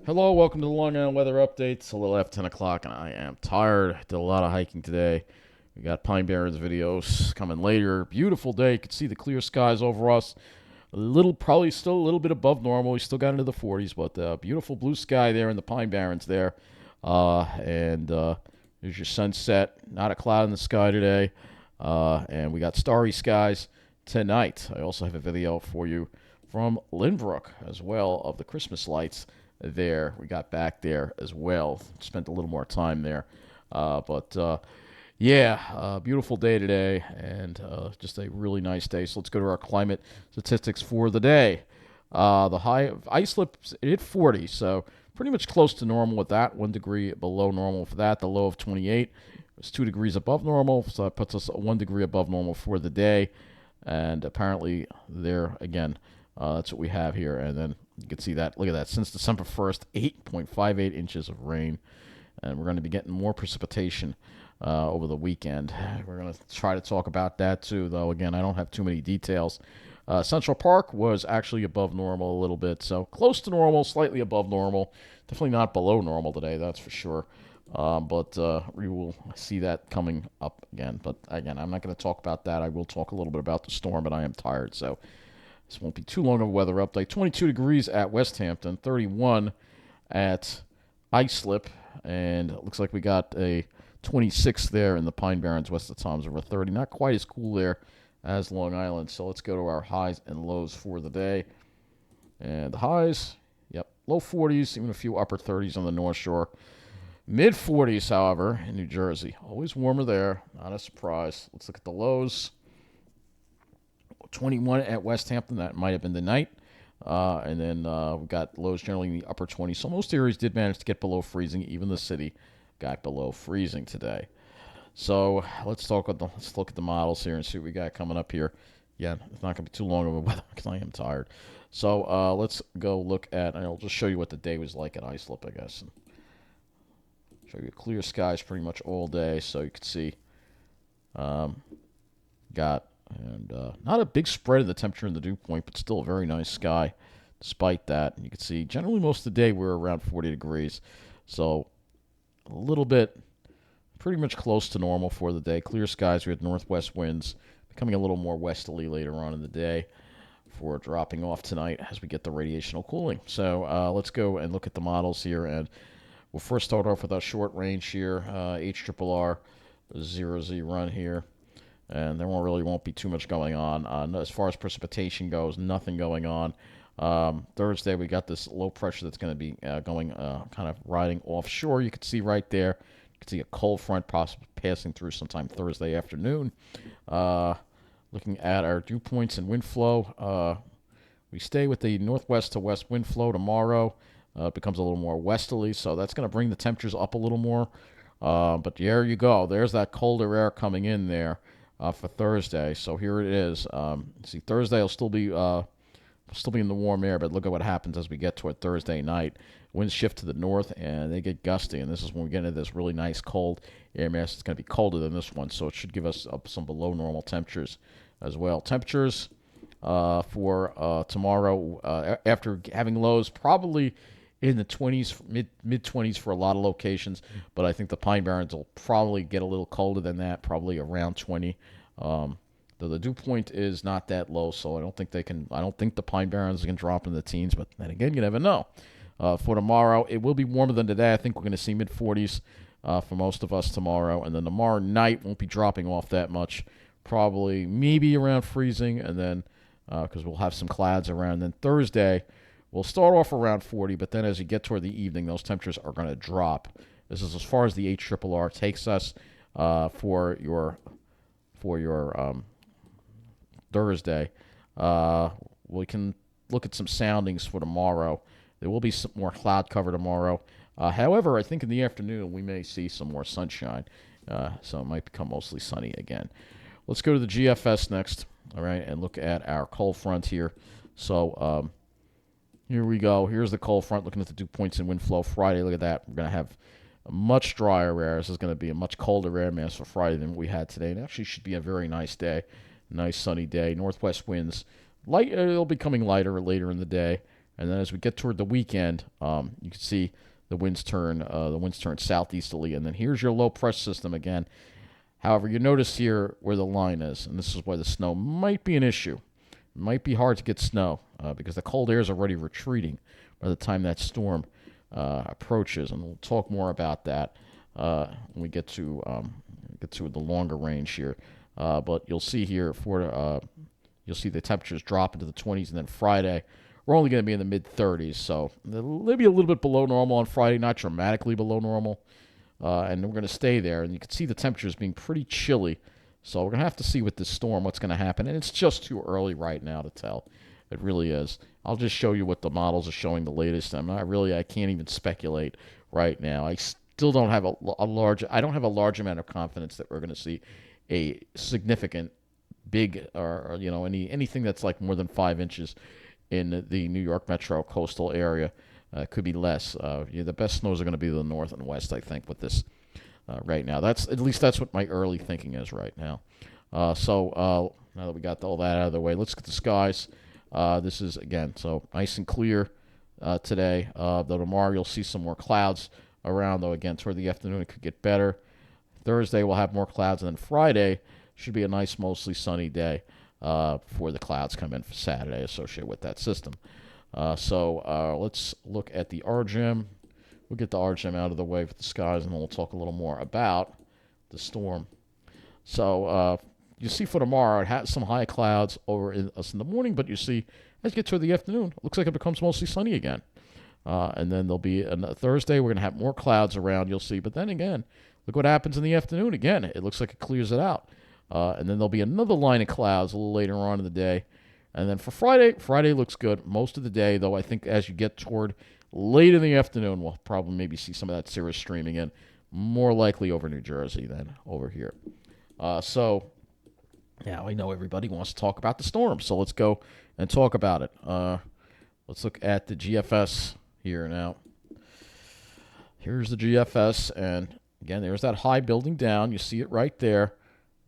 Hello, welcome to the Long Island Weather Update. It's a little after 10 o'clock, and I am tired. Did a lot of hiking today. We got Pine Barrens videos coming later. Beautiful day. You can see the clear skies over us. Probably still a little bit above normal. We still got into the 40s, but beautiful blue sky there in the Pine Barrens there. And there's your sunset. Not a cloud in the sky today. And we got starry skies tonight. I also have a video for you from Lynbrook as well of the Christmas lights there. We got back there as well. Spent a little more time there. But beautiful day today and just a really nice day. So let's go to our climate statistics for the day. The high of Islip hit 40, so pretty much close to normal with that. 1 degree below normal for that. The low of 28 was 2 degrees above normal, so that puts us 1 degree above normal for the day. And apparently, there again, that's what we have here. And then you can see that. Look at that. Since December 1st, 8.58 inches of rain. And we're going to be getting more precipitation over the weekend. We're going to try to talk about that too, though. Again, I don't have too many details. Central Park was actually above normal a little bit. So close to normal, slightly above normal. Definitely not below normal today, that's for sure. But we will see that coming up again. But again, I'm not going to talk about that. I will talk a little bit about the storm, but I am tired. So this won't be too long of a weather update. 22 degrees at West Hampton, 31 at Islip, and it looks like we got a 26 there in the Pine Barrens west of Toms, over 30. Not quite as cool there as Long Island. So let's go to our highs and lows for the day. And the highs, yep, low 40s, even a few upper 30s on the North Shore. Mid 40s, however, in New Jersey. Always warmer there. Not a surprise. Let's look at the lows. 21 at West Hampton. That might have been the night. And then we got lows generally in the upper 20s. So most areas did manage to get below freezing. Even the city got below freezing today. So let's look at the models here and see what we got coming up here. Yeah, it's not going to be too long of a weather because I am tired. So let's go look at, and I'll just show you what the day was like at Islip, I guess. And show you clear skies pretty much all day, so you can see got and not a big spread of the temperature in the dew point, but still a very nice sky despite that. You can see generally most of the day we're around 40 degrees, so a little bit pretty much close to normal for the day. Clear skies. We had northwest winds becoming a little more westerly later on in the day for dropping off tonight as we get the radiational cooling. So let's go and look at the models here, and we'll first start off with our short range here, HRRR 0Z run here. And there won't be too much going on. As far as precipitation goes, nothing going on. Thursday, we got this low pressure that's going to be going kind of riding offshore. You can see right there. You can see a cold front possibly passing through sometime Thursday afternoon. Looking at our dew points and wind flow, we stay with the northwest to west wind flow tomorrow. It becomes a little more westerly, so that's going to bring the temperatures up a little more. But there you go. There's that colder air coming in there. For Thursday. So here it is. See, Thursday will still be in the warm air, but look at what happens as we get toward Thursday night. Winds shift to the north, and they get gusty, and this is when we get into this really nice cold air mass. It's going to be colder than this one, so it should give us some below normal temperatures as well. Temperatures for tomorrow, after having lows probably in the 20s, mid 20s for a lot of locations, but I think the Pine Barrens will probably get a little colder than that, probably around 20. Though the dew point is not that low, so I don't think the Pine Barrens can drop in the teens, but then again, you never know. For tomorrow, it will be warmer than today. I think we're going to see mid 40s for most of us tomorrow, and then tomorrow night won't be dropping off that much, probably maybe around freezing, and then because we'll have some clouds around. Then Thursday, we'll start off around 40, but then as you get toward the evening, those temperatures are going to drop. This is as far as the HRRR takes us for your Thursday. We can look at some soundings for tomorrow. There will be some more cloud cover tomorrow. However, I think in the afternoon we may see some more sunshine, so it might become mostly sunny again. Let's go to the GFS next, all right, and look at our cold front here. So here we go. Here's the cold front looking at the dew points and wind flow Friday. Look at that. We're going to have a much drier air. This is going to be a much colder air mass for Friday than what we had today. And actually should be a very nice day. Nice sunny day. Northwest winds. Light. It'll be coming lighter later in the day. And then as we get toward the weekend, you can see the winds turn southeasterly, and then here's your low pressure system again. However, you notice here where the line is, and this is why the snow might be an issue. It might be hard to get snow because the cold air is already retreating by the time that storm approaches, and we'll talk more about that when we get to the longer range here. But you'll see here you'll see the temperatures drop into the 20s, and then Friday we're only going to be in the mid 30s, so maybe a little bit below normal on Friday, not dramatically below normal, and we're going to stay there. And you can see the temperatures being pretty chilly, so we're going to have to see with this storm what's going to happen, and it's just too early right now to tell. It really is. I'll just show you what the models are showing the latest. I can't even speculate right now. I still don't have I don't have a large amount of confidence that we're going to see a significant big or anything that's like more than 5 inches in the New York metro coastal area. Could be less. The best snows are going to be the north and west, I think, with this right now. That's what my early thinking is right now. So now that we got all that out of the way, let's look at the skies. This is, again, so nice and clear today. Though tomorrow you'll see some more clouds around, though, again, toward the afternoon it could get better. Thursday we'll have more clouds, and then Friday should be a nice, mostly sunny day before the clouds come in for Saturday associated with that system. So let's look at the RGM. We'll get the RGM out of the way for the skies, and then we'll talk a little more about the storm. So you see for tomorrow, it has some high clouds over us in the morning, but you see as you get toward the afternoon, it looks like it becomes mostly sunny again. And then there'll be a Thursday, we're going to have more clouds around, you'll see. But then again, look what happens in the afternoon. Again, it looks like it clears it out. And then there'll be another line of clouds a little later on in the day. And then for Friday looks good most of the day, though I think as you get toward late in the afternoon, we'll probably maybe see some of that cirrus streaming in, more likely over New Jersey than over here. So, yeah, I know everybody wants to talk about the storm, so let's go and talk about it. Let's look at the GFS here now. Here's the GFS, and again, there's that high building down. You see it right there.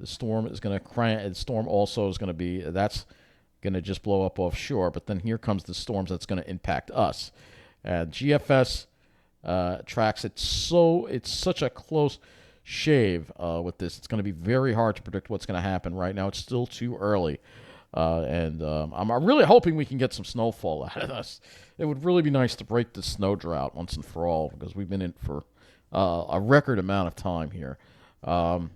The storm is going to crank. The storm also is going to be, that's going to just blow up offshore. But then here comes the storms that's going to impact us. GFS tracks it, so it's such a close shave with this. It's going to be very hard to predict what's going to happen right now. It's still too early. And I'm really hoping we can get some snowfall out of this. It would really be nice to break the snow drought once and for all, because we've been in for a record amount of time here. And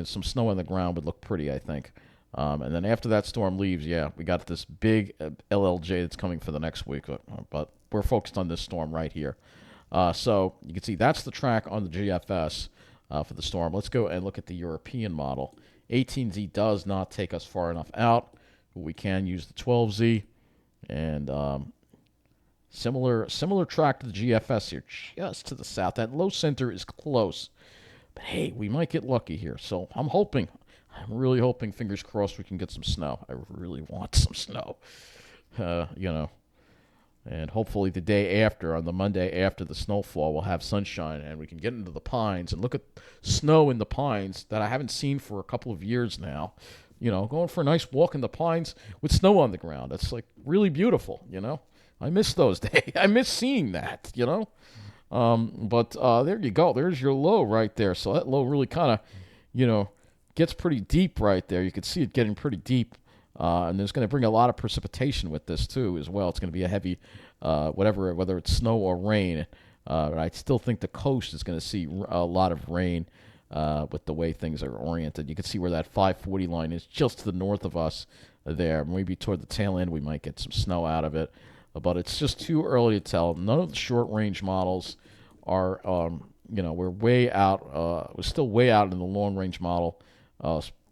some snow on the ground would look pretty, I think. And then after that storm leaves, yeah, we got this big LLJ that's coming for the next week. But we're focused on this storm right here. So you can see that's the track on the GFS for the storm. Let's go and look at the European model. 18Z does not take us far enough out, but we can use the 12Z. And similar track to the GFS here, just to the south. That low center is close. But hey, we might get lucky here. So I'm really hoping, fingers crossed, we can get some snow. I really want some snow. And hopefully the day after, on the Monday after the snowfall, we'll have sunshine and we can get into the pines and look at snow in the pines that I haven't seen for a couple of years now. Going for a nice walk in the pines with snow on the ground. That's like really beautiful, I miss those days. I miss seeing that, But there you go. There's your low right there. So that low really kind of, gets pretty deep right there. You can see it getting pretty deep. And there's going to bring a lot of precipitation with this, too, as well. It's going to be a heavy, whether it's snow or rain. But I still think the coast is going to see a lot of rain with the way things are oriented. You can see where that 540 line is just to the north of us there. Maybe toward the tail end we might get some snow out of it. But it's just too early to tell. None of the short-range models are, we're way out. We're still way out in the long-range model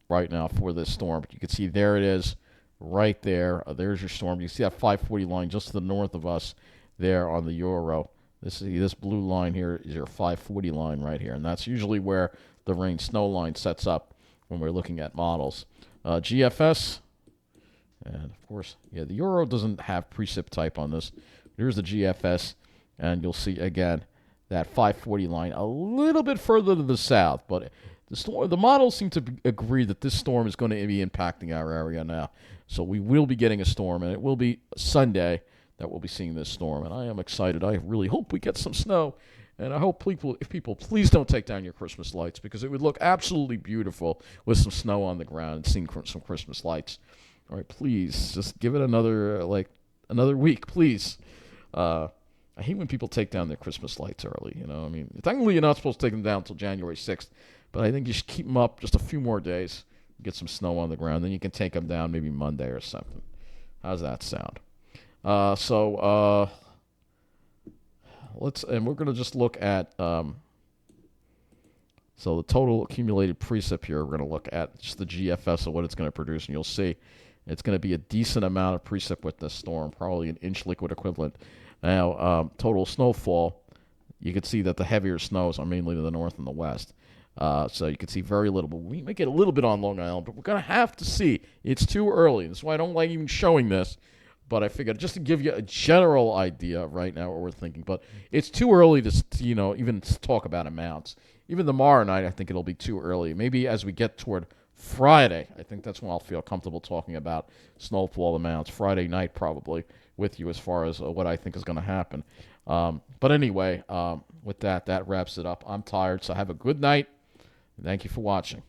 right now for this storm. But you can see there it is right there. There's your storm. You see that 540 line just to the north of us there on the Euro. This blue line here is your 540 line right here. And that's usually where the rain-snow line sets up when we're looking at models. GFS. And, of course, yeah, the Euro doesn't have precip type on this. Here's the GFS, and you'll see, again, that 540 line a little bit further to the south. But the models seem to agree that this storm is going to be impacting our area now. So we will be getting a storm, and it will be Sunday that we'll be seeing this storm. And I am excited. I really hope we get some snow. And I hope if people please don't take down your Christmas lights, because it would look absolutely beautiful with some snow on the ground and seeing some Christmas lights. All right, please just give it another week, please. I hate when people take down their Christmas lights early. I mean, technically you're not supposed to take them down until January 6th, but I think you should keep them up just a few more days, get some snow on the ground, then you can take them down maybe Monday or something. How's that sound? We're gonna just look at so the total accumulated precip here. We're gonna look at just the GFS of what it's gonna produce, and you'll see it's gonna be a decent amount of precip with this storm, probably an inch liquid equivalent. Now, total snowfall, you can see that the heavier snows are mainly to the north and the west. So you can see very little, but we may get a little bit on Long Island, but we're going to have to see. It's too early. That's why I don't like even showing this, but I figured just to give you a general idea right now what we're thinking. But it's too early to even talk about amounts. Even tomorrow night, I think it'll be too early. Maybe as we get toward Friday, I think that's when I'll feel comfortable talking about snowfall amounts. Friday night, probably, with you as far as what I think is going to happen. But anyway, with that wraps it up. I'm tired, so have a good night. Thank you for watching.